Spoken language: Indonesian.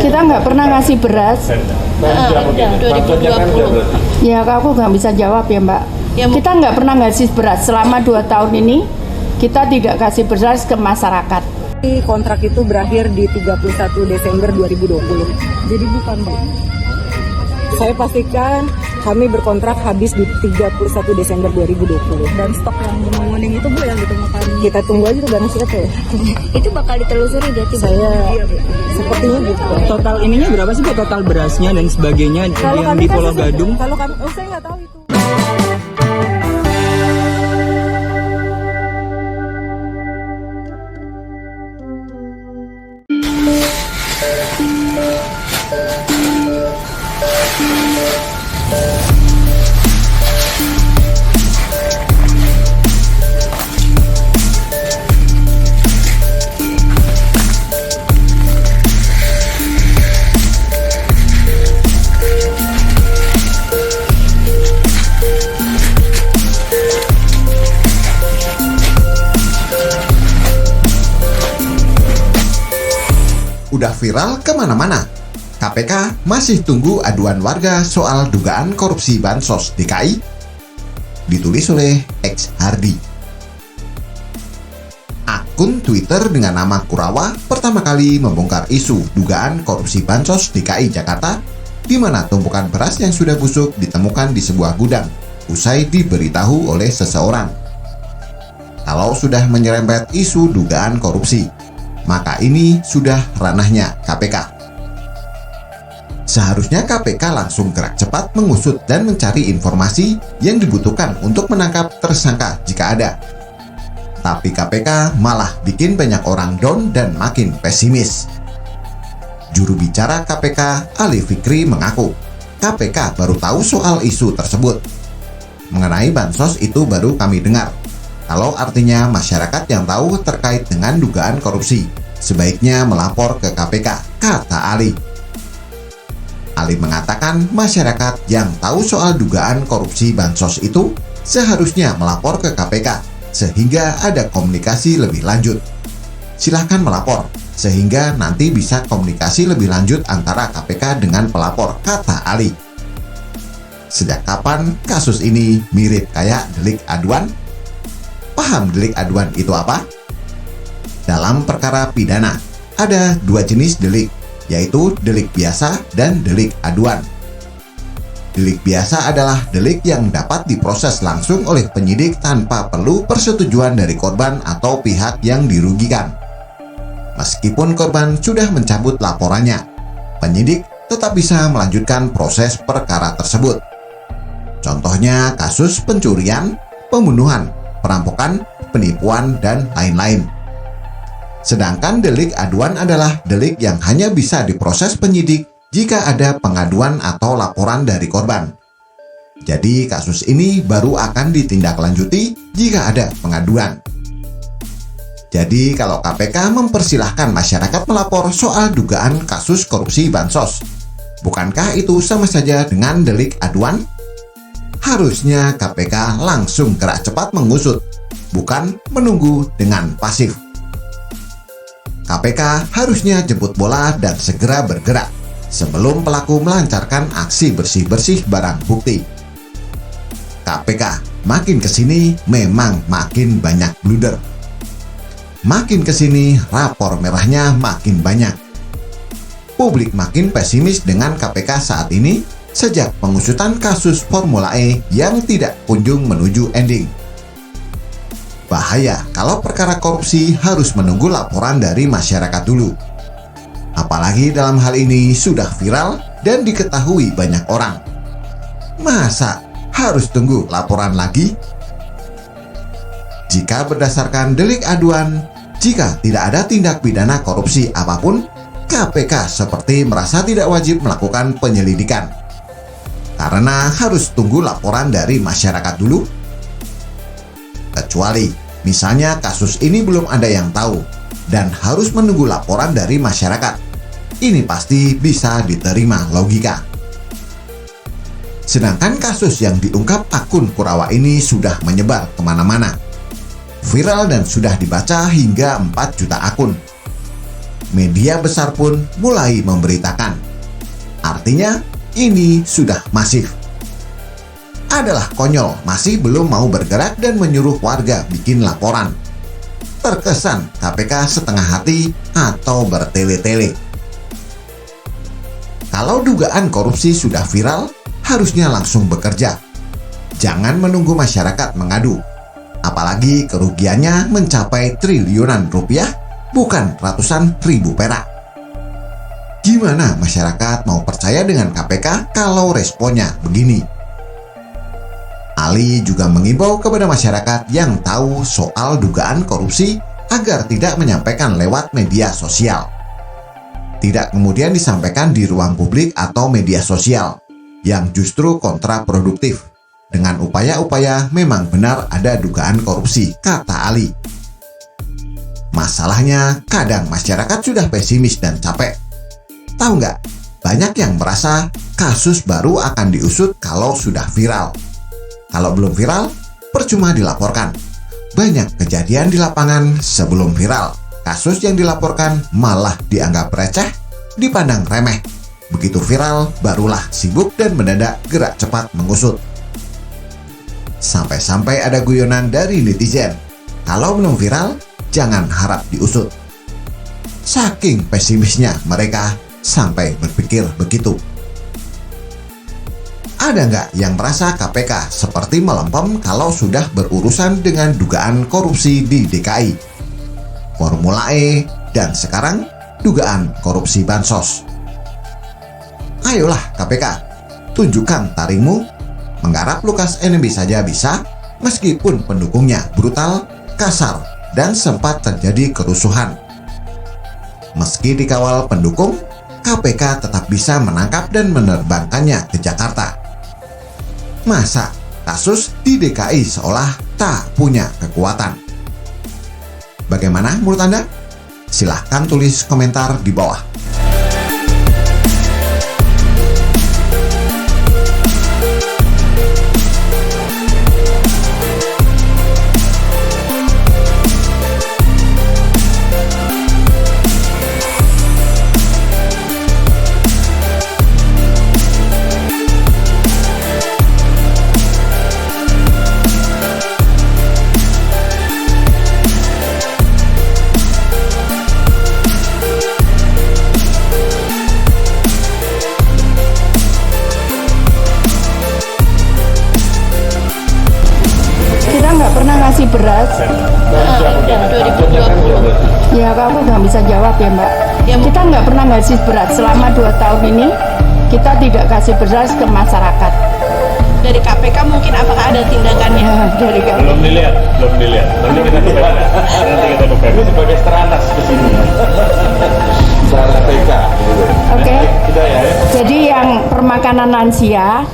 Kita nggak pernah ngasih beras. 2020. Ya, aku nggak bisa jawab ya, Mbak. Ya, kita nggak pernah ngasih beras selama 2 tahun ini. Kita tidak kasih beras ke masyarakat. Kontrak itu berakhir di 31 Desember 2020. Jadi bukan, Bu. Saya pastikan kami berkontrak habis di 31 Desember 2020. Dan stok yang menguning itu, Bu, yang ditemukan. Kita tunggu aja tuh barang siapa ya. Itu bakal ditelusuri berarti, Bu? Saya sepertinya gitu. Total ininya berapa sih, Bu? Total berasnya dan sebagainya yang di Pulau Gadung? Kalau kami, saya nggak tahu itu. Udah viral kemana-mana. KPK masih tunggu aduan warga soal dugaan korupsi Bansos DKI. Ditulis oleh X Hardi. Akun Twitter dengan nama Kurawa pertama kali membongkar isu dugaan korupsi Bansos DKI Jakarta, di mana tumpukan beras yang sudah busuk ditemukan di sebuah gudang, usai diberitahu oleh seseorang. Kalau sudah menyerempet isu dugaan korupsi, maka ini sudah ranahnya KPK. Seharusnya KPK langsung gerak cepat mengusut dan mencari informasi yang dibutuhkan untuk menangkap tersangka jika ada. Tapi KPK malah bikin banyak orang down dan makin pesimis. Juru bicara KPK, Ali Fikri, mengaku KPK baru tahu soal isu tersebut. Mengenai bansos itu baru kami dengar. Kalau artinya masyarakat yang tahu terkait dengan dugaan korupsi, sebaiknya melapor ke KPK, kata Ali. Ali mengatakan masyarakat yang tahu soal dugaan korupsi bansos itu seharusnya melapor ke KPK, sehingga ada komunikasi lebih lanjut. Silahkan melapor, sehingga nanti bisa komunikasi lebih lanjut antara KPK dengan pelapor, kata Ali. Sejak kapan kasus ini mirip kayak delik aduan? Paham delik aduan itu apa? Dalam perkara pidana, ada 2 jenis delik, yaitu delik biasa dan delik aduan. Delik biasa adalah delik yang dapat diproses langsung oleh penyidik tanpa perlu persetujuan dari korban atau pihak yang dirugikan. Meskipun korban sudah mencabut laporannya, penyidik tetap bisa melanjutkan proses perkara tersebut. Contohnya kasus pencurian, pembunuhan, perampokan, penipuan, dan lain-lain. Sedangkan delik aduan adalah delik yang hanya bisa diproses penyidik jika ada pengaduan atau laporan dari korban. Jadi kasus ini baru akan ditindaklanjuti jika ada pengaduan. Jadi kalau KPK mempersilahkan masyarakat melapor soal dugaan kasus korupsi bansos, bukankah itu sama saja dengan delik aduan? Harusnya KPK langsung gerak cepat mengusut, bukan menunggu dengan pasif. KPK harusnya jemput bola dan segera bergerak sebelum pelaku melancarkan aksi bersih-bersih barang bukti. KPK makin kesini memang makin banyak blunder. Makin kesini rapor merahnya makin banyak. Publik makin pesimis dengan KPK saat ini sejak pengusutan kasus Formula E yang tidak kunjung menuju ending. Bahaya kalau perkara korupsi harus menunggu laporan dari masyarakat dulu. Apalagi dalam hal ini sudah viral dan diketahui banyak orang. Masa harus tunggu laporan lagi? Jika berdasarkan delik aduan, jika tidak ada tindak pidana korupsi apapun, KPK seperti merasa tidak wajib melakukan penyelidikan. Karena harus tunggu laporan dari masyarakat dulu. Kecuali misalnya kasus ini belum ada yang tahu dan harus menunggu laporan dari masyarakat. Ini pasti bisa diterima logika. Sedangkan kasus yang diungkap akun Kurawa ini sudah menyebar kemana-mana. Viral dan sudah dibaca hingga 4 juta akun. media besar pun mulai memberitakan. Artinya, ini sudah masif. Adalah konyol masih belum mau bergerak dan menyuruh warga bikin laporan. Terkesan KPK setengah hati atau bertele-tele. Kalau dugaan korupsi sudah viral, harusnya langsung bekerja. Jangan menunggu masyarakat mengadu. Apalagi kerugiannya mencapai triliunan rupiah, bukan ratusan ribu perak. Gimana masyarakat mau percaya dengan KPK kalau responnya begini? Ali juga mengimbau kepada masyarakat yang tahu soal dugaan korupsi agar tidak menyampaikan lewat media sosial. Tidak kemudian disampaikan di ruang publik atau media sosial, yang justru kontraproduktif. Dengan upaya-upaya memang benar ada dugaan korupsi, kata Ali. Masalahnya, kadang masyarakat sudah pesimis dan capek. Tahu nggak, banyak yang merasa kasus baru akan diusut kalau sudah viral. Kalau belum viral, percuma dilaporkan. Banyak kejadian di lapangan sebelum viral. Kasus yang dilaporkan malah dianggap receh, dipandang remeh. Begitu viral, barulah sibuk dan mendadak gerak cepat mengusut. Sampai-sampai ada guyonan dari netizen, kalau belum viral, jangan harap diusut. Saking pesimisnya mereka sampai berpikir begitu. Ada nggak yang merasa KPK seperti melempem kalau sudah berurusan dengan dugaan korupsi di DKI, Formula E, dan sekarang dugaan korupsi bansos? Ayolah KPK, tunjukkan taringmu. Menggarap Lukas NMB saja bisa, meskipun pendukungnya brutal, kasar, dan sempat terjadi kerusuhan. Meski dikawal pendukung, KPK tetap bisa menangkap dan menerbangkannya ke Jakarta. Masa kasus di DKI seolah tak punya kekuatan? Bagaimana menurut Anda? Silahkan tulis komentar di bawah. Ngasih beras. Ya kamu nggak bisa jawab ya Mbak. Kita nggak pernah ngasih beras selama 2 tahun ini. Kita tidak kasih beras ke masyarakat. Dari KPK mungkin apakah ada tindakannya? Ya, dari KPK. Belum dilihat. Nanti kita buka. Ini sebagai stranas ke sini. KPK. Oke. Jadi yang permakanan lansia